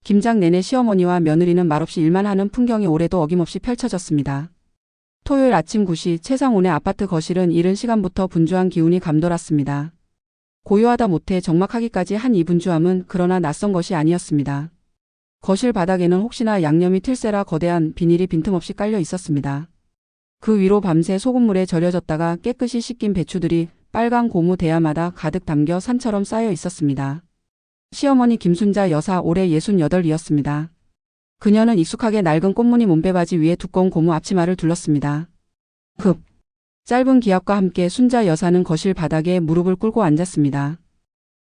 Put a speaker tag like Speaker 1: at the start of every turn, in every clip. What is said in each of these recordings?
Speaker 1: 김장 내내 시어머니와 며느리는 말없이 일만 하는 풍경이 올해도 어김없이 펼쳐졌습니다. 토요일 아침 9시 최상훈의 아파트 거실은 이른 시간부터 분주한 기운이 감돌았습니다. 고요하다 못해 적막하기까지 한 이 분주함은 그러나 낯선 것이 아니었습니다. 거실 바닥에는 혹시나 양념이 튈세라 거대한 비닐이 빈틈없이 깔려 있었습니다. 그 위로 밤새 소금물에 절여졌다가 깨끗이 씻긴 배추들이 빨간 고무 대야마다 가득 담겨 산처럼 쌓여 있었습니다. 시어머니 김순자 여사 올해 68이었습니다. 그녀는 익숙하게 낡은 꽃무늬 몸빼바지 위에 두꺼운 고무 앞치마를 둘렀습니다. 짧은 기압과 함께 순자 여사는 거실 바닥에 무릎을 꿇고 앉았습니다.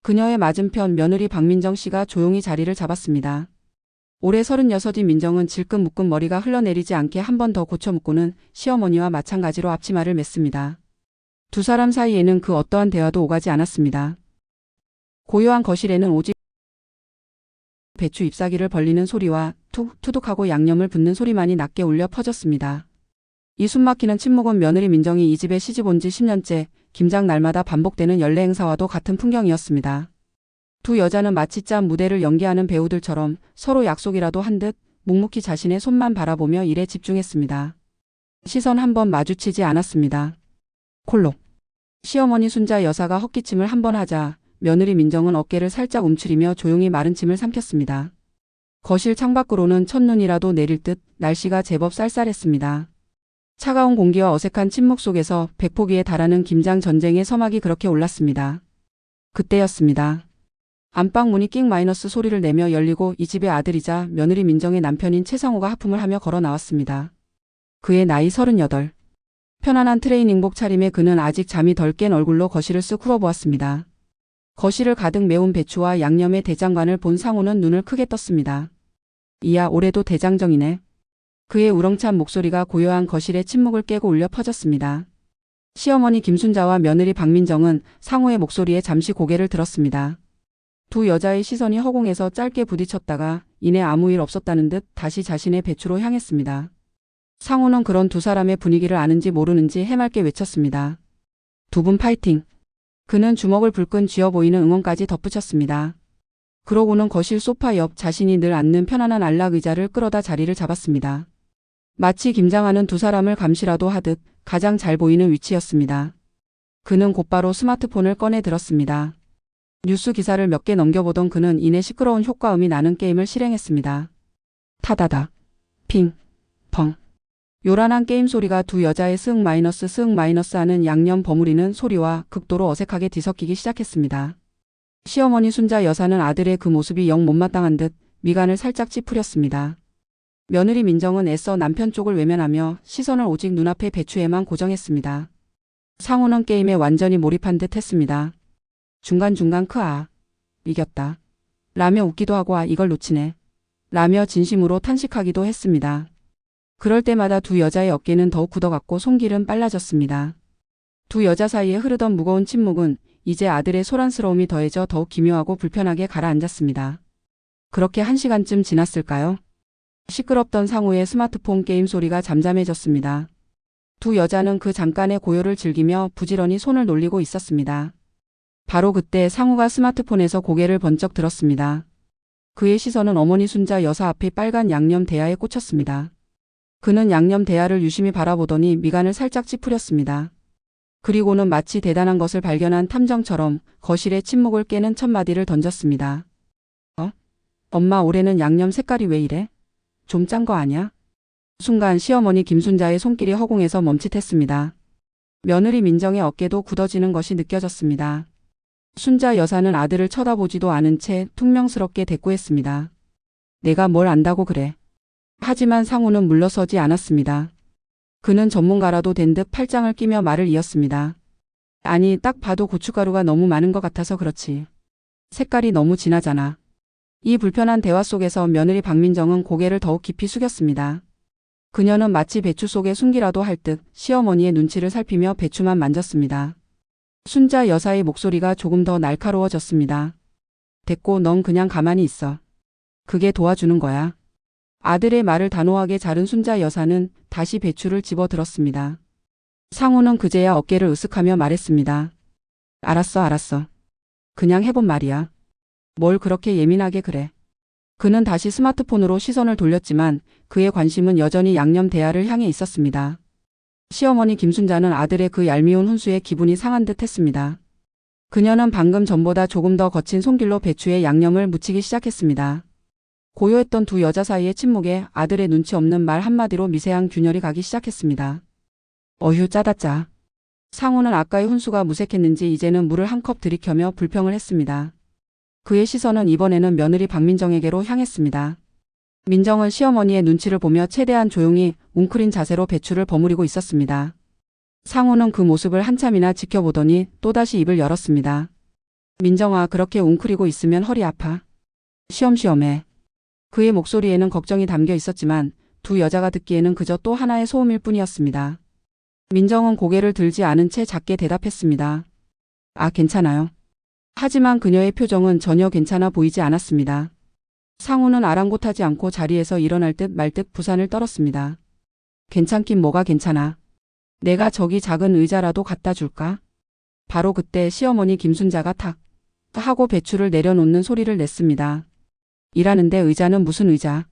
Speaker 1: 그녀의 맞은편 며느리 박민정 씨가 조용히 자리를 잡았습니다. 올해 36인 민정은 질끈 묶은 머리가 흘러내리지 않게 한 번 더 고쳐 묶고는 시어머니와 마찬가지로 앞치마를 맸습니다. 두 사람 사이에는 그 어떠한 대화도 오가지 않았습니다. 고요한 거실에는 오직 배추 잎사귀를 벌리는 소리와 툭 투둑하고 양념을 붓는 소리만이 낮게 울려 퍼졌습니다. 이 숨막히는 침묵은 며느리 민정이 이 집에 시집 온 지 10년째 김장 날마다 반복되는 연례 행사와도 같은 풍경이었습니다. 두 여자는 마치 짠 무대를 연기하는 배우들처럼 서로 약속이라도 한 듯 묵묵히 자신의 손만 바라보며 일에 집중했습니다. 시선 한 번 마주치지 않았습니다. 콜록. 시어머니 순자 여사가 헛기침을 한 번 하자 며느리 민정은 어깨를 살짝 움츠리며 조용히 마른 침을 삼켰습니다. 거실 창밖으로는 첫눈이라도 내릴 듯 날씨가 제법 쌀쌀했습니다. 차가운 공기와 어색한 침묵 속에서 백포기에 달하는 김장 전쟁의 서막이 그렇게 올랐습니다. 그때였습니다. 안방 문이 끽 마이너스 소리를 내며 열리고 이 집의 아들이자 며느리 민정의 남편인 최상호가 하품을 하며 걸어 나왔습니다. 그의 나이 38. 편안한 트레이닝복 차림에 그는 아직 잠이 덜 깬 얼굴로 거실을 쓱 훑어보았습니다. 거실을 가득 메운 배추와 양념의 대장간을 본 상호는 눈을 크게 떴습니다. 이야 올해도 대장정이네. 그의 우렁찬 목소리가 고요한 거실의 침묵을 깨고 울려 퍼졌습니다. 시어머니 김순자와 며느리 박민정은 상호의 목소리에 잠시 고개를 들었습니다. 두 여자의 시선이 허공에서 짧게 부딪혔다가 이내 아무 일 없었다는 듯 다시 자신의 배추로 향했습니다. 상호는 그런 두 사람의 분위기를 아는지 모르는지 해맑게 외쳤습니다. 두 분 파이팅. 그는 주먹을 불끈 쥐어 보이는 응원까지 덧붙였습니다. 그러고는 거실 소파 옆 자신이 늘 앉는 편안한 안락 의자를 끌어다 자리를 잡았습니다. 마치 김장하는 두 사람을 감시라도 하듯 가장 잘 보이는 위치였습니다. 그는 곧바로 스마트폰을 꺼내 들었습니다. 뉴스 기사를 몇 개 넘겨보던 그는 이내 시끄러운 효과음이 나는 게임을 실행했습니다. 타다다. 핑. 펑. 요란한 게임 소리가 두 여자의 스응 마이너스 하는 양념 버무리는 소리와 극도로 어색하게 뒤섞이기 시작했습니다. 시어머니 순자 여사는 아들의 그 모습이 영 못마땅한 듯 미간을 살짝 찌푸렸습니다. 며느리 민정은 애써 남편 쪽을 외면하며 시선을 오직 눈앞의 배추에만 고정했습니다. 상호는 게임에 완전히 몰입한 듯 했습니다. 중간중간 크아. 이겼다. 라며 웃기도 하고 이걸 놓치네. 라며 진심으로 탄식하기도 했습니다. 그럴 때마다 두 여자의 어깨는 더욱 굳어갔고 손길은 빨라졌습니다. 두 여자 사이에 흐르던 무거운 침묵은 이제 아들의 소란스러움이 더해져 더욱 기묘하고 불편하게 가라앉았습니다. 그렇게 1시간쯤 지났을까요? 시끄럽던 상호의 스마트폰 게임 소리가 잠잠해졌습니다. 두 여자는 그 잠깐의 고요를 즐기며 부지런히 손을 놀리고 있었습니다. 바로 그때 상호가 스마트폰에서 고개를 번쩍 들었습니다. 그의 시선은 어머니 순자 여사 앞의 빨간 양념 대야에 꽂혔습니다. 그는 양념 대야를 유심히 바라보더니 미간을 살짝 찌푸렸습니다. 그리고는 마치 대단한 것을 발견한 탐정처럼 거실의 침묵을 깨는 첫 마디를 던졌습니다. 엄마 올해는 양념 색깔이 왜 이래? 좀 짠 거 아냐? 순간 시어머니 김순자의 손길이 허공에서 멈칫했습니다. 며느리 민정의 어깨도 굳어지는 것이 느껴졌습니다. 순자 여사는 아들을 쳐다보지도 않은 채 퉁명스럽게 대꾸했습니다. 내가 뭘 안다고 그래. 하지만 상우는 물러서지 않았습니다. 그는 전문가라도 된 듯 팔짱을 끼며 말을 이었습니다. 아니 딱 봐도 고춧가루가 너무 많은 것 같아서 그렇지. 색깔이 너무 진하잖아. 이 불편한 대화 속에서 며느리 박민정은 고개를 더욱 깊이 숙였습니다. 그녀는 마치 배추 속에 숨기라도 할 듯 시어머니의 눈치를 살피며 배추만 만졌습니다. 순자 여사의 목소리가 조금 더 날카로워졌습니다. 됐고 넌 그냥 가만히 있어. 그게 도와주는 거야. 아들의 말을 단호하게 자른 순자 여사는 다시 배추를 집어들었습니다. 상우는 그제야 어깨를 으쓱하며 말했습니다. 알았어. 그냥 해본 말이야. 뭘 그렇게 예민하게 그래. 그는 다시 스마트폰으로 시선을 돌렸지만 그의 관심은 여전히 양념 대야를 향해 있었습니다. 시어머니 김순자는 아들의 그 얄미운 훈수에 기분이 상한 듯 했습니다. 그녀는 방금 전보다 조금 더 거친 손길로 배추에 양념을 묻히기 시작했습니다. 고요했던 두 여자 사이의 침묵에 아들의 눈치 없는 말 한마디로 미세한 균열이 가기 시작했습니다. 어휴 짜다 짜. 상우는 아까의 훈수가 무색했는지 이제는 물을 한 컵 들이켜며 불평을 했습니다. 그의 시선은 이번에는 며느리 박민정에게로 향했습니다. 민정은 시어머니의 눈치를 보며 최대한 조용히 웅크린 자세로 배추를 버무리고 있었습니다. 상우는 그 모습을 한참이나 지켜보더니 또다시 입을 열었습니다. 민정아, 그렇게 웅크리고 있으면 허리 아파. 쉬엄쉬엄해. 그의 목소리에는 걱정이 담겨 있었지만 두 여자가 듣기에는 그저 또 하나의 소음일 뿐이었습니다. 민정은 고개를 들지 않은 채 작게 대답했습니다. 아, 괜찮아요. 하지만 그녀의 표정은 전혀 괜찮아 보이지 않았습니다. 상우는 아랑곳하지 않고 자리에서 일어날 듯 말 듯 부산을 떨었습니다. 괜찮긴 뭐가 괜찮아. 내가 저기 작은 의자라도 갖다 줄까? 바로 그때 시어머니 김순자가 탁 하고 배추를 내려놓는 소리를 냈습니다. 일하는데 의자는 무슨 의자?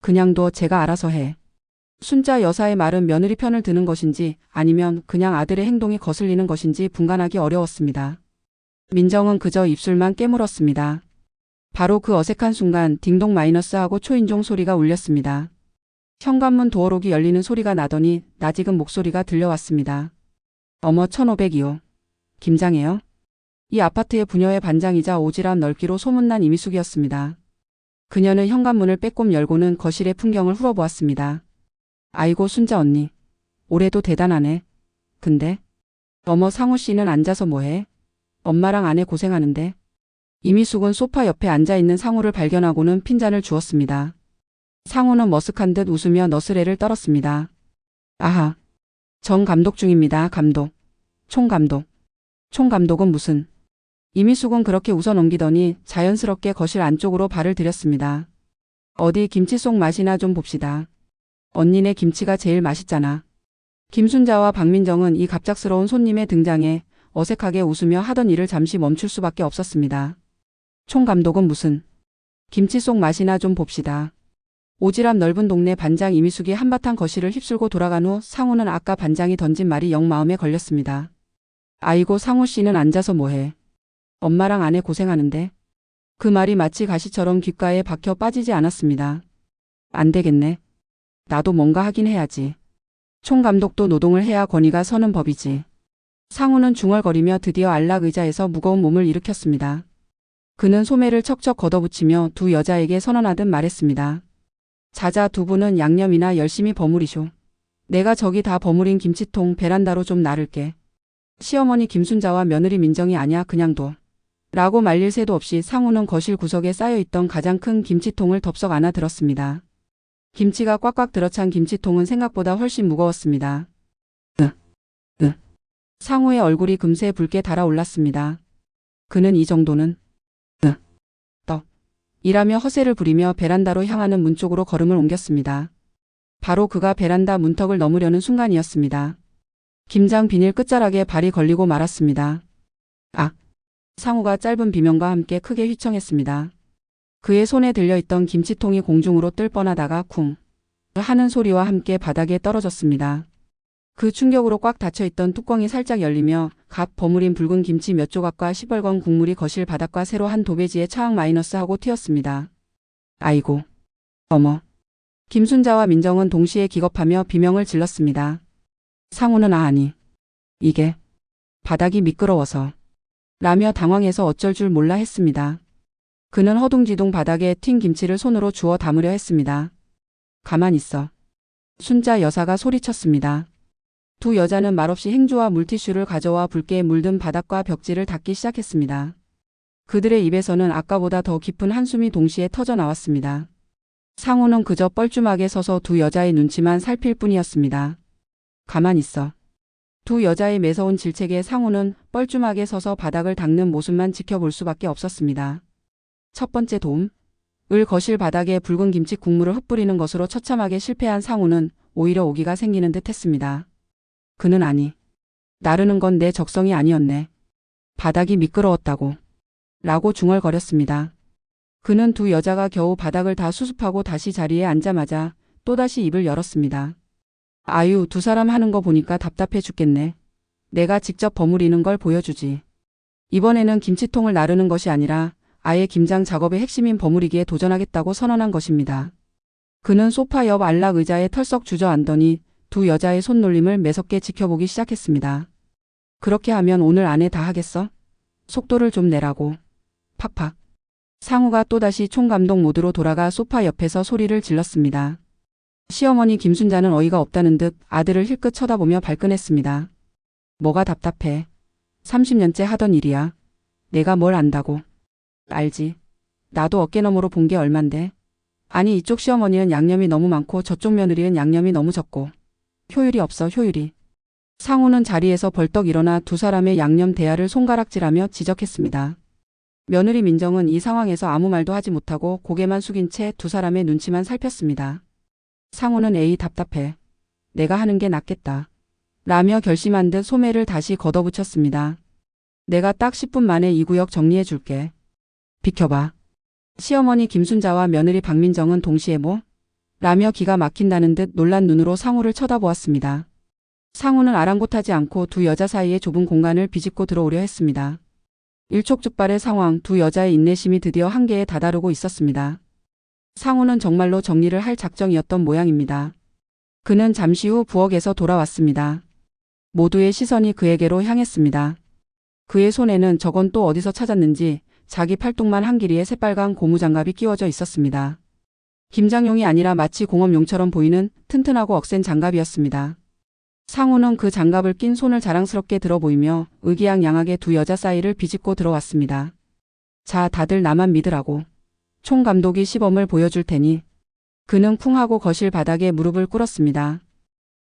Speaker 1: 그냥 둬, 제가 알아서 해. 순자 여사의 말은 며느리 편을 드는 것인지 아니면 그냥 아들의 행동이 거슬리는 것인지 분간하기 어려웠습니다. 민정은 그저 입술만 깨물었습니다. 바로 그 어색한 순간 딩동 마이너스 하고 초인종 소리가 울렸습니다. 현관문 도어록이 열리는 소리가 나더니 낯익은 목소리가 들려왔습니다. 어머 1500이요. 김장해요? 이 아파트의 부녀의 반장이자 오지랖 넓기로 소문난 이미숙이었습니다. 그녀는 현관문을 빼꼼 열고는 거실의 풍경을 훑어보았습니다. 아이고 순자 언니. 올해도 대단하네. 근데? 어머 상우 씨는 앉아서 뭐해? 엄마랑 아내 고생하는데. 이미숙은 소파 옆에 앉아있는 상우를 발견하고는 핀잔을 주었습니다. 상우는 머쓱한 듯 웃으며 너스레를 떨었습니다. 아하. 정 감독 중입니다. 감독. 총감독. 총감독은 무슨. 이미숙은 그렇게 웃어 넘기더니 자연스럽게 거실 안쪽으로 발을 들였습니다. 어디 김치 속 맛이나 좀 봅시다. 언니네 김치가 제일 맛있잖아. 김순자와 박민정은 이 갑작스러운 손님의 등장에 어색하게 웃으며 하던 일을 잠시 멈출 수밖에 없었습니다. 총감독은 무슨. 김치 속 맛이나 좀 봅시다. 오지랖 넓은 동네 반장 이미숙이 한바탕 거실을 휩쓸고 돌아간 후 상우는 아까 반장이 던진 말이 영 마음에 걸렸습니다. 아이고 상우 씨는 앉아서 뭐해. 엄마랑 아내 고생하는데. 그 말이 마치 가시처럼 귓가에 박혀 빠지지 않았습니다. 안 되겠네. 나도 뭔가 하긴 해야지. 총감독도 노동을 해야 권위가 서는 법이지. 상우는 중얼거리며 드디어 안락 의자에서 무거운 몸을 일으켰습니다. 그는 소매를 척척 걷어붙이며 두 여자에게 선언하듯 말했습니다. 자자 두 분은 양념이나 열심히 버무리쇼. 내가 저기 다 버무린 김치통 베란다로 좀 나를게. 시어머니 김순자와 며느리 민정이 아냐 그냥 둬. 라고 말릴 새도 없이 상우는 거실 구석에 쌓여있던 가장 큰 김치통을 덥석 안아 들었습니다. 김치가 꽉꽉 들어찬 김치통은 생각보다 훨씬 무거웠습니다. 상우의 얼굴이 금세 붉게 달아올랐습니다. 그는 이 정도는 이라며 허세를 부리며 베란다로 향하는 문 쪽으로 걸음을 옮겼습니다. 바로 그가 베란다 문턱을 넘으려는 순간이었습니다. 김장 비닐 끝자락에 발이 걸리고 말았습니다. 아! 상우가 짧은 비명과 함께 크게 휘청했습니다. 그의 손에 들려있던 김치통이 공중으로 뜰 뻔하다가 쿵 하는 소리와 함께 바닥에 떨어졌습니다. 그 충격으로 꽉 닫혀있던 뚜껑이 살짝 열리며 갓 버무린 붉은 김치 몇 조각과 시벌건 국물이 거실 바닥과 세로 한 도배지에 차악 마이너스 하고 튀었습니다. 아이고. 어머. 김순자와 민정은 동시에 기겁하며 비명을 질렀습니다. 상우는 아니. 이게. 바닥이 미끄러워서. 라며 당황해서 어쩔 줄 몰라 했습니다. 그는 허둥지둥 바닥에 튄 김치를 손으로 주워 담으려 했습니다. 가만 있어. 순자 여사가 소리쳤습니다. 두 여자는 말없이 행주와 물티슈를 가져와 붉게 물든 바닥과 벽지를 닦기 시작했습니다. 그들의 입에서는 아까보다 더 깊은 한숨이 동시에 터져 나왔습니다. 상우는 그저 뻘쭘하게 서서 두 여자의 눈치만 살필 뿐이었습니다. 가만 있어. 두 여자의 매서운 질책에 상우는 뻘쭘하게 서서 바닥을 닦는 모습만 지켜볼 수밖에 없었습니다. 첫 번째 도움. 을 거실 바닥에 붉은 김치 국물을 흩뿌리는 것으로 처참하게 실패한 상우는 오히려 오기가 생기는 듯 했습니다. 그는 아니. 나르는 건 내 적성이 아니었네. 바닥이 미끄러웠다고. 라고 중얼거렸습니다. 그는 두 여자가 겨우 바닥을 다 수습하고 다시 자리에 앉자마자 또다시 입을 열었습니다. 아유, 두 사람 하는 거 보니까 답답해 죽겠네. 내가 직접 버무리는 걸 보여주지. 이번에는 김치통을 나르는 것이 아니라 아예 김장 작업의 핵심인 버무리기에 도전하겠다고 선언한 것입니다. 그는 소파 옆 안락 의자에 털썩 주저앉더니 두 여자의 손놀림을 매섭게 지켜보기 시작했습니다. 그렇게 하면 오늘 안에 다 하겠어? 속도를 좀 내라고. 팍팍. 상우가 또다시 총감독 모드로 돌아가 소파 옆에서 소리를 질렀습니다. 시어머니 김순자는 어이가 없다는 듯 아들을 힐끗 쳐다보며 발끈했습니다. 뭐가 답답해. 30년째 하던 일이야. 내가 뭘 안다고. 알지. 나도 어깨너머로 본 게 얼만데. 아니, 이쪽 시어머니는 양념이 너무 많고 저쪽 며느리는 양념이 너무 적고. 효율이 없어, 효율이. 상우는 자리에서 벌떡 일어나 두 사람의 양념 대야를 손가락질하며 지적했습니다. 며느리 민정은 이 상황에서 아무 말도 하지 못하고 고개만 숙인 채 두 사람의 눈치만 살폈습니다. 상우는 에이 답답해. 내가 하는 게 낫겠다. 라며 결심한 듯 소매를 다시 걷어붙였습니다. 내가 딱 10분 만에 이 구역 정리해 줄게. 비켜봐. 시어머니 김순자와 며느리 박민정은 동시에 뭐? 라며 기가 막힌다는 듯 놀란 눈으로 상우를 쳐다보았습니다. 상우는 아랑곳하지 않고 두 여자 사이의 좁은 공간을 비집고 들어오려 했습니다. 일촉즉발의 상황, 두 여자의 인내심이 드디어 한계에 다다르고 있었습니다. 상우는 정말로 정리를 할 작정이었던 모양입니다. 그는 잠시 후 부엌에서 돌아왔습니다. 모두의 시선이 그에게로 향했습니다. 그의 손에는 저건 또 어디서 찾았는지 자기 팔뚝만 한 길이의 새빨간 고무장갑이 끼워져 있었습니다. 김장용이 아니라 마치 공업용처럼 보이는 튼튼하고 억센 장갑이었습니다. 상우는 그 장갑을 낀 손을 자랑스럽게 들어 보이며 의기양양하게 두 여자 사이를 비집고 들어왔습니다. 자, 다들 나만 믿으라고. 총감독이 시범을 보여줄 테니. 그는 쿵 하고 거실 바닥에 무릎을 꿇었습니다.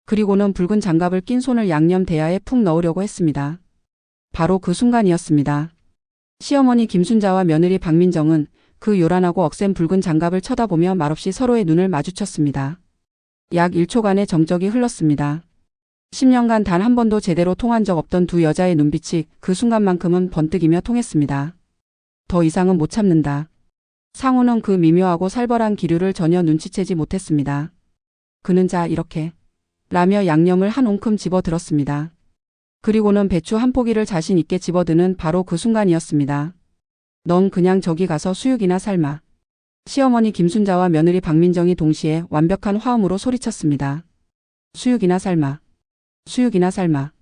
Speaker 1: 그리고는 붉은 장갑을 낀 손을 양념 대야에 푹 넣으려고 했습니다. 바로 그 순간이었습니다. 시어머니 김순자와 며느리 박민정은 그 요란하고 억센 붉은 장갑을 쳐다보며 말없이 서로의 눈을 마주쳤습니다. 약 1초간의 정적이 흘렀습니다. 10년간 단 한 번도 제대로 통한 적 없던 두 여자의 눈빛이 그 순간만큼은 번뜩이며 통했습니다. 더 이상은 못 참는다. 상우는 그 미묘하고 살벌한 기류를 전혀 눈치채지 못했습니다. 그는 자 이렇게 라며 양념을 한 웅큼 집어들었습니다. 그리고는 배추 한 포기를 자신 있게 집어드는 바로 그 순간이었습니다. 넌 그냥 저기 가서 수육이나 삶아. 시어머니 김순자와 며느리 박민정이 동시에 완벽한 화음으로 소리쳤습니다. 수육이나 삶아. 수육이나 삶아.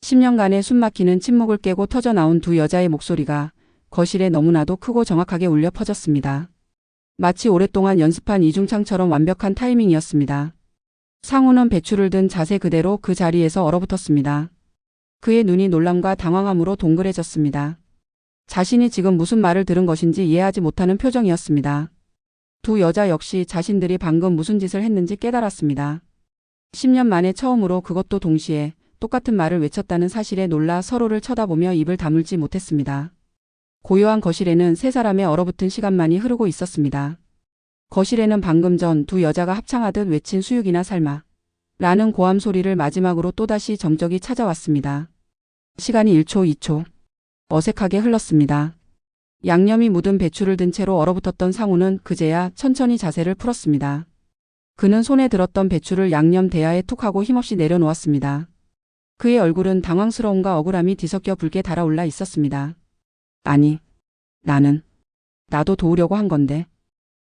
Speaker 1: 10년간의 숨막히는 침묵을 깨고 터져나온 두 여자의 목소리가 거실에 너무나도 크고 정확하게 울려 퍼졌습니다. 마치 오랫동안 연습한 이중창처럼 완벽한 타이밍이었습니다. 상우는 배추를 든 자세 그대로 그 자리에서 얼어붙었습니다. 그의 눈이 놀람과 당황함으로 동그래졌습니다. 자신이 지금 무슨 말을 들은 것인지 이해하지 못하는 표정이었습니다. 두 여자 역시 자신들이 방금 무슨 짓을 했는지 깨달았습니다. 10년 만에 처음으로 그것도 동시에 똑같은 말을 외쳤다는 사실에 놀라 서로를 쳐다보며 입을 다물지 못했습니다. 고요한 거실에는 세 사람의 얼어붙은 시간만이 흐르고 있었습니다. 거실에는 방금 전 두 여자가 합창하듯 외친 수육이나 삶아 라는 고함 소리를 마지막으로 또다시 정적이 찾아왔습니다. 시간이 1초, 2초. 어색하게 흘렀습니다. 양념이 묻은 배추를 든 채로 얼어붙었던 상우는 그제야 천천히 자세를 풀었습니다. 그는 손에 들었던 배추를 양념 대야에 툭 하고 힘없이 내려놓았습니다. 그의 얼굴은 당황스러움과 억울함이 뒤섞여 붉게 달아올라 있었습니다. 아니, 나도 도우려고 한 건데.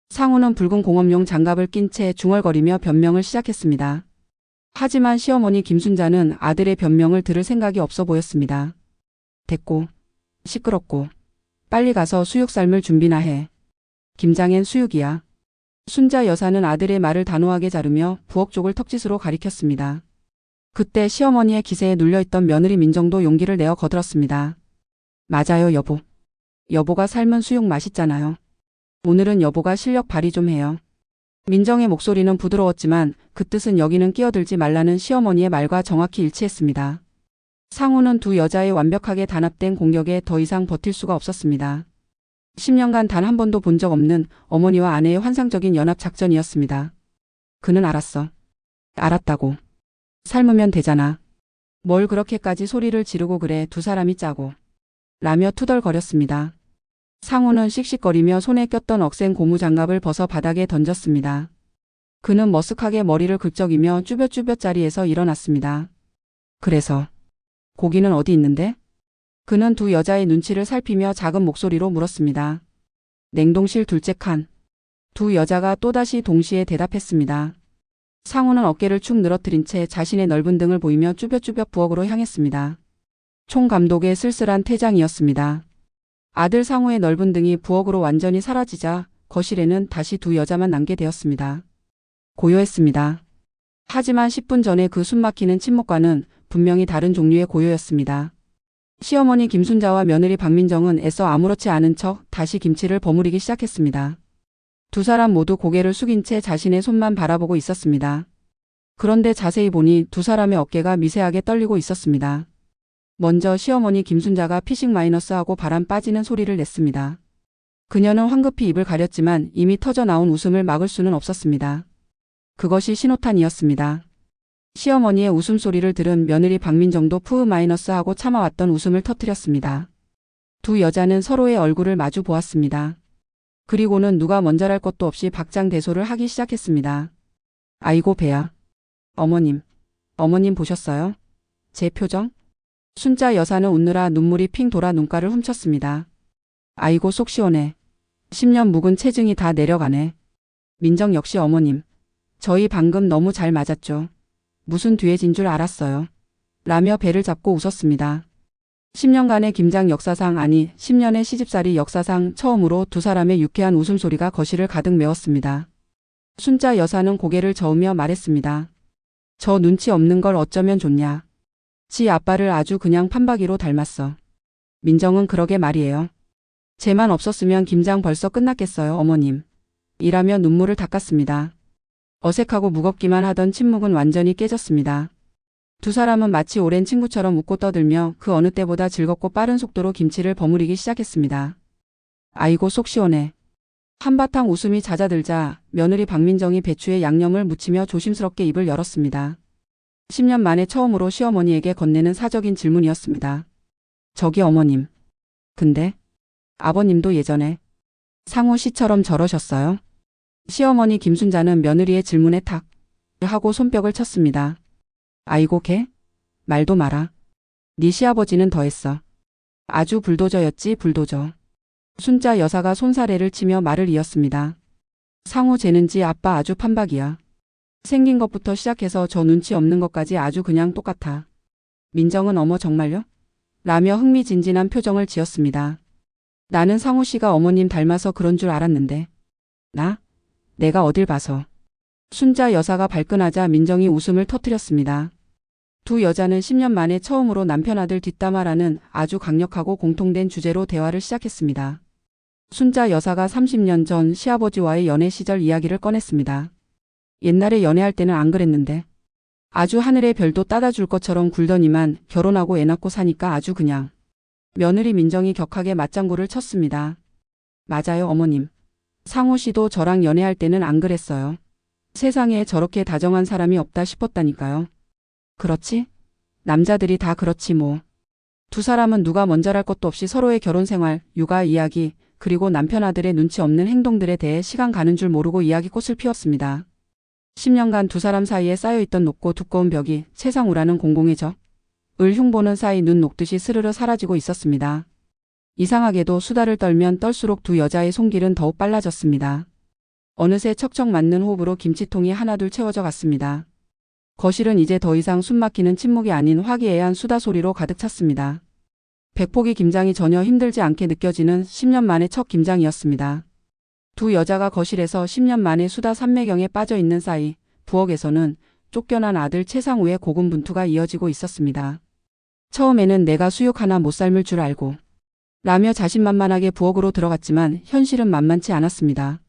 Speaker 1: 상우는 붉은 공업용 장갑을 낀 채 중얼거리며 변명을 시작했습니다. 하지만 시어머니 김순자는 아들의 변명을 들을 생각이 없어 보였습니다. 됐고, 시끄럽고, 빨리 가서 수육 삶을 준비나 해. 김장엔 수육이야. 순자 여사는 아들의 말을 단호하게 자르며 부엌 쪽을 턱짓으로 가리켰습니다. 그때 시어머니의 기세에 눌려있던 며느리 민정도 용기를 내어 거들었습니다. 맞아요, 여보. 여보가 삶은 수육 맛있잖아요. 오늘은 여보가 실력 발휘 좀 해요. 민정의 목소리는 부드러웠지만 그 뜻은 여기는 끼어들지 말라는 시어머니의 말과 정확히 일치했습니다. 상우는 두 여자의 완벽하게 단합된 공격에 더 이상 버틸 수가 없었습니다. 10년간 단 한 번도 본 적 없는 어머니와 아내의 환상적인 연합 작전이었습니다. 그는 알았어. 알았다고. 삶으면 되잖아. 뭘 그렇게까지 소리를 지르고 그래 두 사람이 짜고. 라며 투덜거렸습니다. 상우는 씩씩거리며 손에 꼈던 억센 고무 장갑을 벗어 바닥에 던졌습니다. 그는 머쓱하게 머리를 긁적이며 쭈뼛쭈뼛 자리에서 일어났습니다. 그래서 고기는 어디 있는데? 그는 두 여자의 눈치를 살피며 작은 목소리로 물었습니다. 냉동실 둘째 칸. 두 여자가 또다시 동시에 대답했습니다. 상우는 어깨를 축 늘어뜨린 채 자신의 넓은 등을 보이며 쭈뼛쭈뼛 부엌으로 향했습니다. 총감독의 쓸쓸한 퇴장이었습니다. 아들 상우의 넓은 등이 부엌으로 완전히 사라지자 거실에는 다시 두 여자만 남게 되었습니다. 고요했습니다. 하지만 10분 전에 그 숨막히는 침묵과는 분명히 다른 종류의 고요였습니다. 시어머니 김순자와 며느리 박민정은 애써 아무렇지 않은 척 다시 김치를 버무리기 시작했습니다. 두 사람 모두 고개를 숙인 채 자신의 손만 바라보고 있었습니다. 그런데 자세히 보니 두 사람의 어깨가 미세하게 떨리고 있었습니다. 먼저 시어머니 김순자가 피식 마이너스하고 바람 빠지는 소리를 냈습니다. 그녀는 황급히 입을 가렸지만 이미 터져나온 웃음을 막을 수는 없었습니다. 그것이 신호탄이었습니다. 시어머니의 웃음소리를 들은 며느리 박민정도 푸으 마이너스하고 참아왔던 웃음을 터뜨렸습니다. 두 여자는 서로의 얼굴을 마주 보았습니다. 그리고는 누가 먼저랄 것도 없이 박장대소를 하기 시작했습니다. 아이고 배야. 어머님 보셨어요? 제 표정? 순자 여사는 웃느라 눈물이 핑 돌아 눈가를 훔쳤습니다. 아이고 속 시원해. 10년 묵은 체증이 다 내려가네. 민정 역시 어머님. 저희 방금 너무 잘 맞았죠. 무슨 뒤에진 줄 알았어요. 라며 배를 잡고 웃었습니다. 10년간의 김장 역사상 아니 10년의 시집살이 역사상 처음으로 두 사람의 유쾌한 웃음소리가 거실을 가득 메웠습니다. 순자 여사는 고개를 저으며 말했습니다. 저 눈치 없는 걸 어쩌면 좋냐. 지 아빠를 아주 그냥 판박이로 닮았어. 민정은 그러게 말이에요. 쟤만 없었으면 김장 벌써 끝났겠어요 어머님. 이라며 눈물을 닦았습니다. 어색하고 무겁기만 하던 침묵은 완전히 깨졌습니다. 두 사람은 마치 오랜 친구처럼 웃고 떠들며 그 어느 때보다 즐겁고 빠른 속도로 김치를 버무리기 시작했습니다. 아이고 속 시원해. 한바탕 웃음이 잦아들자 며느리 박민정이 배추에 양념을 묻히며 조심스럽게 입을 열었습니다. 10년 만에 처음으로 시어머니에게 건네는 사적인 질문이었습니다. 저기 어머님. 근데 아버님도 예전에 상우 씨처럼 저러셨어요? 시어머니 김순자는 며느리의 질문에 탁 하고 손뼉을 쳤습니다. 아이고 걔? 말도 마라. 네 시아버지는 더했어. 아주 불도저였지 불도저. 순자 여사가 손사래를 치며 말을 이었습니다. 상우 쟤는 지 아빠 아주 판박이야. 생긴 것부터 시작해서 저 눈치 없는 것까지 아주 그냥 똑같아. 민정은 어머 정말요? 라며 흥미진진한 표정을 지었습니다. 나는 상우 씨가 어머님 닮아서 그런 줄 알았는데. 나? 내가 어딜 봐서. 순자 여사가 발끈하자 민정이 웃음을 터뜨렸습니다. 두 여자는 10년 만에 처음으로 남편 아들 뒷담화라는 아주 강력하고 공통된 주제로 대화를 시작했습니다. 순자 여사가 30년 전 시아버지와의 연애 시절 이야기를 꺼냈습니다. 옛날에 연애할 때는 안 그랬는데 아주 하늘의 별도 따다 줄 것처럼 굴더니만 결혼하고 애 낳고 사니까 아주 그냥. 며느리 민정이 격하게 맞장구를 쳤습니다. 맞아요 어머님. 상우 씨도 저랑 연애할 때는 안 그랬어요. 세상에 저렇게 다정한 사람이 없다 싶었다니까요. 그렇지? 남자들이 다 그렇지 뭐. 두 사람은 누가 먼저랄 것도 없이 서로의 결혼 생활, 육아 이야기, 그리고 남편 아들의 눈치 없는 행동들에 대해 시간 가는 줄 모르고 이야기꽃을 피웠습니다. 10년간 두 사람 사이에 쌓여있던 높고 두꺼운 벽이 세상우라는 공공의 적, 을 흉보는 사이 눈 녹듯이 스르르 사라지고 있었습니다. 이상하게도 수다를 떨면 떨수록 두 여자의 손길은 더욱 빨라졌습니다. 어느새 척척 맞는 호흡으로 김치통이 하나둘 채워져 갔습니다. 거실은 이제 더 이상 숨막히는 침묵이 아닌 화기애애한 수다 소리로 가득 찼습니다. 백포기 김장이 전혀 힘들지 않게 느껴지는 10년 만의 첫 김장이었습니다. 두 여자가 거실에서 10년 만에 수다 산매경에 빠져 있는 사이 부엌에서는 쫓겨난 아들 최상우의 고군분투가 이어지고 있었습니다. 처음에는 내가 수육 하나 못 삶을 줄 알고 라며 자신만만하게 부엌으로 들어갔지만 현실은 만만치 않았습니다.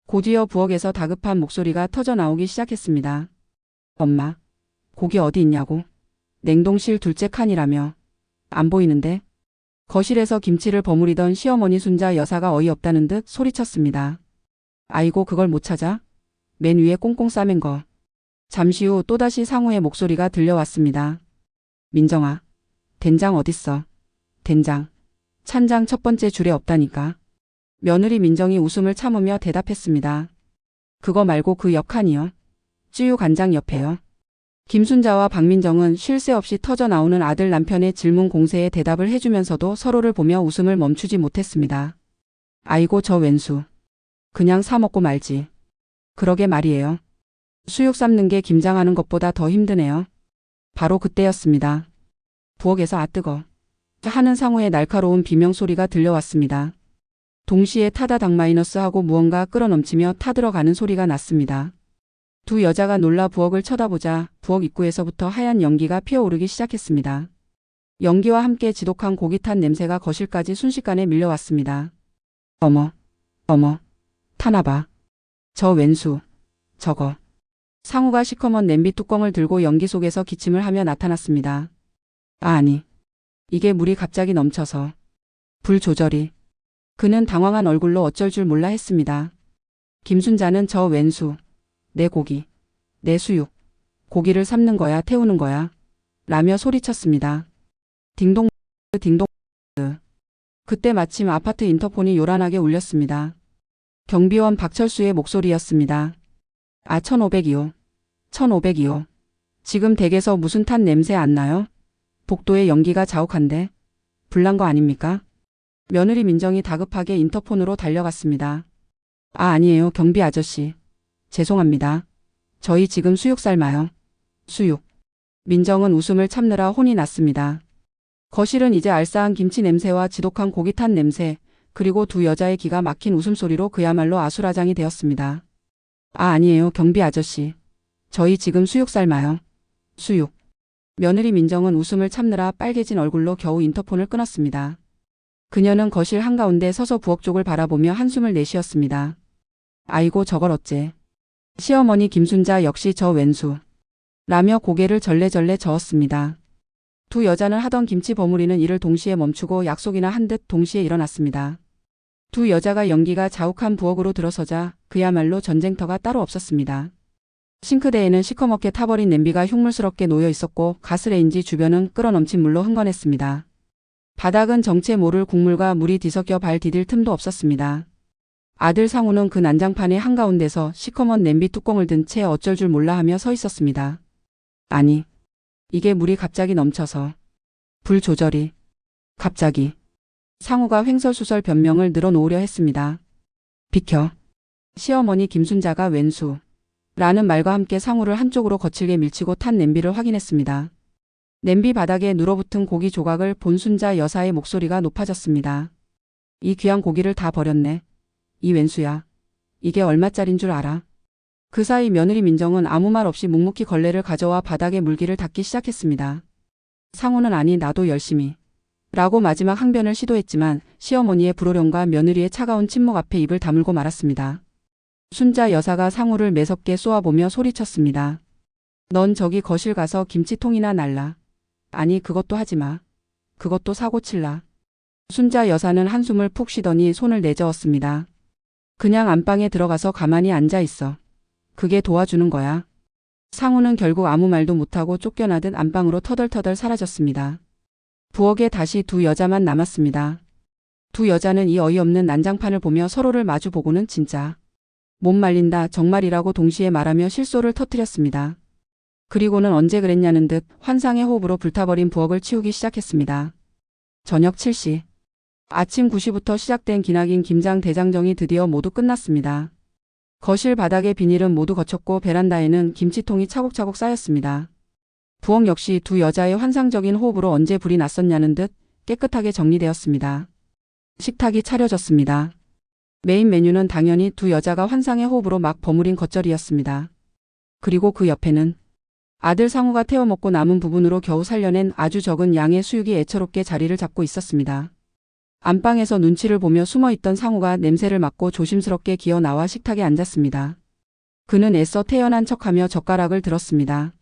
Speaker 1: 곧이어 부엌에서 다급한 목소리가 터져 나오기 시작했습니다. 엄마, 고기 어디 있냐고. 냉동실 둘째 칸이라며. 안 보이는데. 거실에서 김치를 버무리던 시어머니 순자 여사가 어이없다는 듯 소리쳤습니다. 아이고 그걸 못 찾아? 맨 위에 꽁꽁 싸맨 거. 잠시 후 또다시 상우의 목소리가 들려왔습니다. 민정아, 된장 어딨어? 된장. 찬장 첫 번째 줄에 없다니까. 며느리 민정이 웃음을 참으며 대답했습니다. 그거 말고 그 옆칸이요. 찌유 간장 옆에요. 김순자와 박민정은 쉴 새 없이 터져 나오는 아들 남편의 질문 공세에 대답을 해주면서도 서로를 보며 웃음을 멈추지 못했습니다. 아이고 저 왼수. 그냥 사 먹고 말지. 그러게 말이에요. 수육 삶는 게 김장하는 것보다 더 힘드네요. 바로 그때였습니다. 부엌에서 아 뜨거 하는 상우의 날카로운 비명소리가 들려왔습니다. 동시에 타다닥 마이너스 하고 무언가 끌어넘치며 타들어가는 소리가 났습니다. 두 여자가 놀라 부엌을 쳐다보자 부엌 입구에서부터 하얀 연기가 피어오르기 시작했습니다. 연기와 함께 지독한 고기 탄 냄새가 거실까지 순식간에 밀려왔습니다. 어머, 타나봐. 저 왼수, 저거. 상우가 시커먼 냄비 뚜껑을 들고 연기 속에서 기침을 하며 나타났습니다. 아니, 이게 물이 갑자기 넘쳐서. 불 조절이. 그는 당황한 얼굴로 어쩔 줄 몰라 했습니다. 김순자는 저 왼수, 내 고기, 내 수육, 고기를 삶는 거야 태우는 거야 라며 소리쳤습니다. 딩동 딩동. 그때 마침 아파트 인터폰이 요란하게 울렸습니다. 경비원 박철수의 목소리였습니다. 아 1500이요. 1500이요. 지금 댁에서 무슨 탄 냄새 안 나요? 복도에 연기가 자욱한데 불난 거 아닙니까? 며느리 민정이 다급하게 인터폰으로 달려갔습니다. 아 아니에요 경비 아저씨. 죄송합니다. 저희 지금 수육 삶아요. 수육. 민정은 웃음을 참느라 혼이 났습니다. 거실은 이제 알싸한 김치 냄새와 지독한 고기 탄 냄새 그리고 두 여자의 기가 막힌 웃음소리로 그야말로 아수라장이 되었습니다. 아 아니에요 경비 아저씨. 저희 지금 수육 삶아요. 수육. 며느리 민정은 웃음을 참느라 빨개진 얼굴로 겨우 인터폰을 끊었습니다. 그녀는 거실 한가운데 서서 부엌 쪽을 바라보며 한숨을 내쉬었습니다. 아이고 저걸 어째. 시어머니 김순자 역시 저 왼수. 라며 고개를 절레절레 저었습니다. 두 여자는 하던 김치 버무리는 일을 동시에 멈추고 약속이나 한 듯 동시에 일어났습니다. 두 여자가 연기가 자욱한 부엌으로 들어서자 그야말로 전쟁터가 따로 없었습니다. 싱크대에는 시커멓게 타버린 냄비가 흉물스럽게 놓여 있었고 가스레인지 주변은 끓어넘친 물로 흥건했습니다. 바닥은 정체 모를 국물과 물이 뒤섞여 발 디딜 틈도 없었습니다. 아들 상우는 그 난장판의 한가운데서 시커먼 냄비 뚜껑을 든 채 어쩔 줄 몰라 하며 서 있었습니다. 아니, 이게 물이 갑자기 넘쳐서. 불 조절이. 갑자기. 상우가 횡설수설 변명을 늘어놓으려 했습니다. 비켜. 시어머니 김순자가 왼수. 라는 말과 함께 상우를 한쪽으로 거칠게 밀치고 탄 냄비를 확인했습니다. 냄비 바닥에 눌어붙은 고기 조각을 본 순자 여사의 목소리가 높아졌습니다. 이 귀한 고기를 다 버렸네. 이 왼수야. 이게 얼마짜린 줄 알아? 그 사이 며느리 민정은 아무 말 없이 묵묵히 걸레를 가져와 바닥에 물기를 닦기 시작했습니다. 상우는 아니 나도 열심히. 라고 마지막 항변을 시도했지만 시어머니의 불호령과 며느리의 차가운 침묵 앞에 입을 다물고 말았습니다. 순자 여사가 상우를 매섭게 쏘아보며 소리쳤습니다. 넌 저기 거실 가서 김치통이나 날라. 아니 그것도 하지마. 그것도 사고 칠라. 순자 여사는 한숨을 푹 쉬더니 손을 내저었습니다. 그냥 안방에 들어가서 가만히 앉아 있어. 그게 도와주는 거야. 상우는 결국 아무 말도 못하고 쫓겨나듯 안방으로 터덜터덜 사라졌습니다. 부엌에 다시 두 여자만 남았습니다. 두 여자는 이 어이없는 난장판을 보며 서로를 마주보고는 진짜 못 말린다 정말이라고 동시에 말하며 실소를 터뜨렸습니다. 그리고는 언제 그랬냐는 듯 환상의 호흡으로 불타버린 부엌을 치우기 시작했습니다. 저녁 7시. 아침 9시부터 시작된 기나긴 김장 대장정이 드디어 모두 끝났습니다. 거실 바닥의 비닐은 모두 거쳤고 베란다에는 김치통이 차곡차곡 쌓였습니다. 부엌 역시 두 여자의 환상적인 호흡으로 언제 불이 났었냐는 듯 깨끗하게 정리되었습니다. 식탁이 차려졌습니다. 메인 메뉴는 당연히 두 여자가 환상의 호흡으로 막 버무린 겉절이였습니다. 그리고 그 옆에는 아들 상우가 태워 먹고 남은 부분으로 겨우 살려낸 아주 적은 양의 수육이 애처롭게 자리를 잡고 있었습니다. 안방에서 눈치를 보며 숨어있던 상우가 냄새를 맡고 조심스럽게 기어 나와 식탁에 앉았습니다. 그는 애써 태연한 척하며 젓가락을 들었습니다.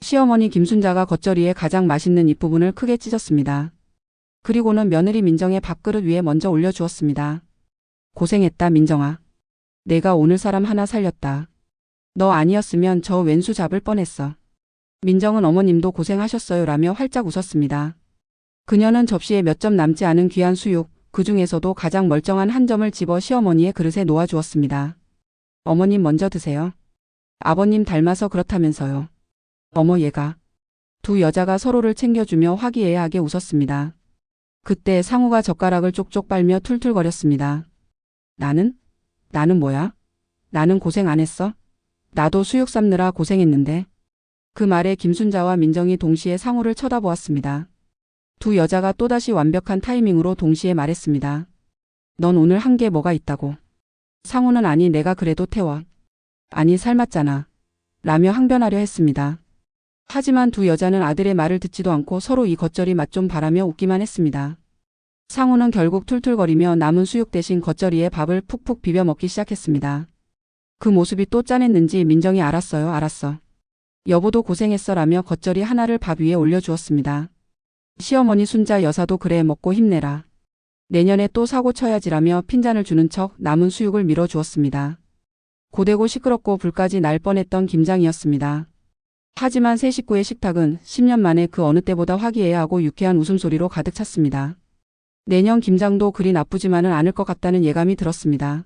Speaker 1: 시어머니 김순자가 겉절이의 가장 맛있는 잎부분을 크게 찢었습니다. 그리고는 며느리 민정의 밥그릇 위에 먼저 올려주었습니다. 고생했다 민정아. 내가 오늘 사람 하나 살렸다. 너 아니었으면 저 왼수 잡을 뻔했어. 민정은 어머님도 고생하셨어요 라며 활짝 웃었습니다. 그녀는 접시에 몇 점 남지 않은 귀한 수육, 그 중에서도 가장 멀쩡한 한 점을 집어 시어머니의 그릇에 놓아주었습니다. 어머님 먼저 드세요. 아버님 닮아서 그렇다면서요. 어머 얘가. 두 여자가 서로를 챙겨주며 화기애애하게 웃었습니다. 그때 상우가 젓가락을 쪽쪽 빨며 툴툴거렸습니다. 나는 뭐야? 나는 고생 안 했어? 나도 수육 삶느라 고생했는데. 그 말에 김순자와 민정이 동시에 상우를 쳐다보았습니다. 두 여자가 또다시 완벽한 타이밍으로 동시에 말했습니다. 넌 오늘 한 게 뭐가 있다고. 상우는 아니 내가 그래도 태워. 아니 삶았잖아. 라며 항변하려 했습니다. 하지만 두 여자는 아들의 말을 듣지도 않고 서로 이 겉절이 맛 좀 바라며 웃기만 했습니다. 상우는 결국 툴툴거리며 남은 수육 대신 겉절이에 밥을 푹푹 비벼 먹기 시작했습니다. 그 모습이 또 짠했는지 민정이 알았어. 여보도 고생했어 라며 겉절이 하나를 밥 위에 올려주었습니다. 시어머니 순자 여사도 그래 먹고 힘내라. 내년에 또 사고 쳐야지라며 핀잔을 주는 척 남은 수육을 밀어주었습니다. 고되고 시끄럽고 불까지 날 뻔했던 김장이었습니다. 하지만 세 식구의 식탁은 10년 만에 그 어느 때보다 화기애애하고 유쾌한 웃음소리로 가득 찼습니다. 내년 김장도 그리 나쁘지만은 않을 것 같다는 예감이 들었습니다.